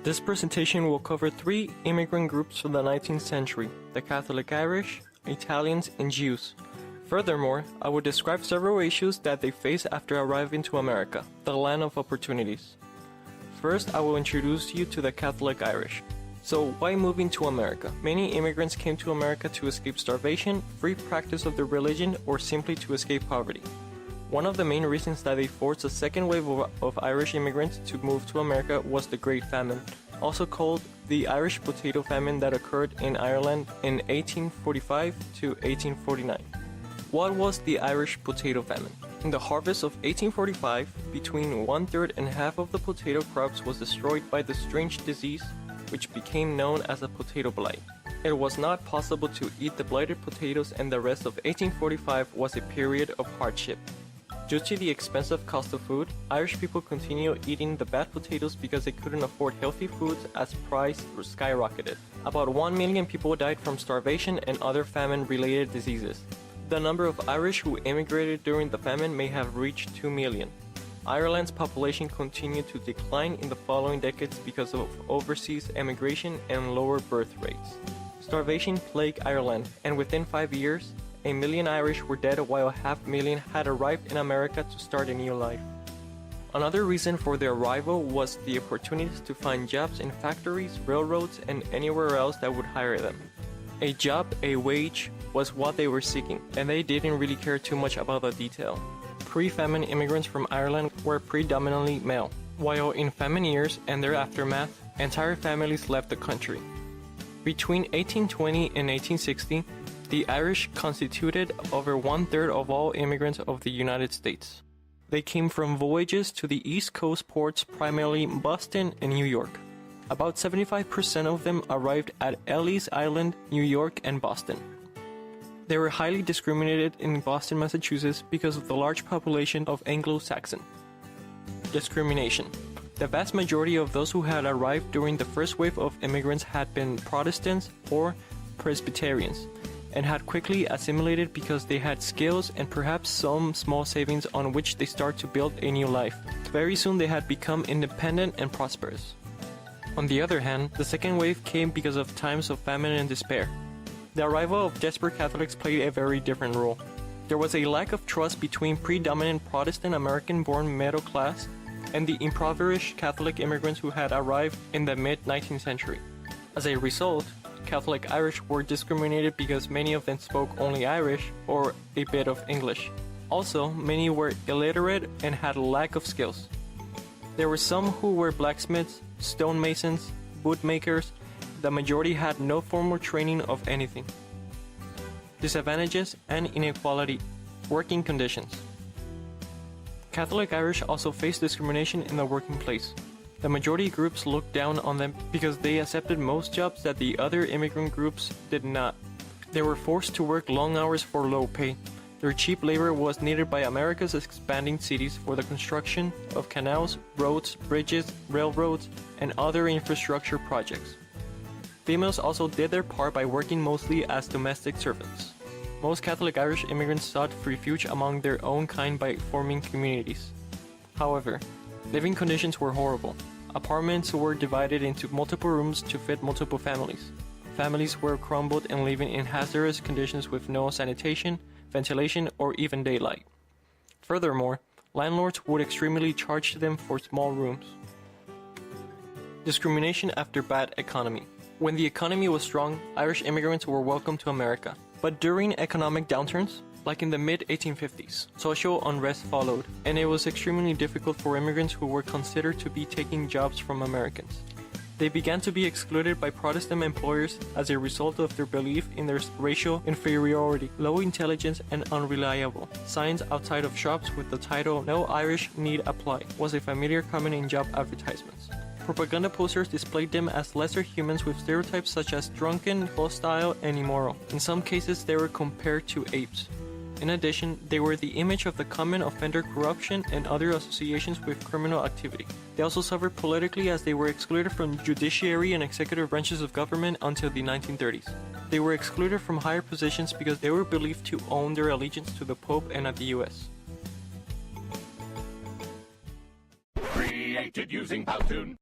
This presentation will cover three immigrant groups from the 19th century: the Catholic Irish, Italians, and Jews. Furthermore, I will describe several issues that they faced after arriving to America, the land of opportunities. First, I will introduce you to the Catholic Irish. So, why moving to America? Many immigrants came to America to escape starvation, free practice of their religion, or simply to escape poverty. One of the main reasons that they forced a second wave of Irish immigrants to move to America was the Great Famine, also called the Irish Potato Famine, that occurred in Ireland in 1845 to 1849. What was the Irish Potato Famine? In the harvest of 1845, between one-third and half of the potato crops was destroyed by the strange disease which became known as a potato blight. It was not possible to eat the blighted potatoes, and the rest of 1845 was a period of hardship. Due to the expensive cost of food, Irish people continued eating the bad potatoes because they couldn't afford healthy foods as prices skyrocketed. About 1 million people died from starvation and other famine-related diseases. The number of Irish who immigrated during the famine may have reached 2 million. Ireland's population continued to decline in the following decades because of overseas emigration and lower birth rates. Starvation plagued Ireland, and within 5 years, 1 million Irish were dead while 500,000 had arrived in America to start a new life. Another reason for their arrival was the opportunities to find jobs in factories, railroads, and anywhere else that would hire them. A job, a wage, was what they were seeking, and they didn't really care too much about the detail. Pre-famine immigrants from Ireland were predominantly male, while in famine years and their aftermath, entire families left the country. Between 1820 and 1860, the Irish constituted over one-third of all immigrants of the United States. They came from voyages to the East Coast ports, primarily Boston and New York. About 75% of them arrived at Ellis Island, New York, and Boston. They were highly discriminated in Boston, Massachusetts because of the large population of Anglo-Saxon. Discrimination. The vast majority of those who had arrived during the first wave of immigrants had been Protestants or Presbyterians, and had quickly assimilated because they had skills and perhaps some small savings on which they start to build a new life. Very soon they had become independent and prosperous. On the other hand, the second wave came because of times of famine and despair. The arrival of desperate Catholics played a very different role. There was a lack of trust between predominant Protestant American-born middle class and the impoverished Catholic immigrants who had arrived in the mid-19th century. As a result, Catholic Irish were discriminated because many of them spoke only Irish or a bit of English. Also, many were illiterate and had a lack of skills. There were some who were blacksmiths, stonemasons, bootmakers. The majority had no formal training of anything. Disadvantages and inequality. Working conditions. Catholic Irish also faced discrimination in the working place. The majority groups looked down on them because they accepted most jobs that the other immigrant groups did not. They were forced to work long hours for low pay. Their cheap labor was needed by America's expanding cities for the construction of canals, roads, bridges, railroads, and other infrastructure projects. Females also did their part by working mostly as domestic servants. Most Catholic Irish immigrants sought refuge among their own kind by forming communities. However, living conditions were horrible. Apartments were divided into multiple rooms to fit multiple families. Families were crumbled and living in hazardous conditions with no sanitation, ventilation, or even daylight. Furthermore, landlords would extremely charge them for small rooms. Discrimination after bad economy. When the economy was strong, Irish immigrants were welcome to America. But during economic downturns, like in the mid-1850s, social unrest followed, and it was extremely difficult for immigrants who were considered to be taking jobs from Americans. They began to be excluded by Protestant employers as a result of their belief in their racial inferiority, low intelligence, and unreliable. Signs outside of shops with the title "No Irish Need Apply" was a familiar comment in job advertisements. Propaganda posters displayed them as lesser humans with stereotypes such as drunken, hostile, and immoral. In some cases, they were compared to apes. In addition, they were the image of the common offender corruption and other associations with criminal activity. They also suffered politically as they were excluded from judiciary and executive branches of government until the 1930s. They were excluded from higher positions because they were believed to own their allegiance to the Pope and at the US. Created using Powtoon.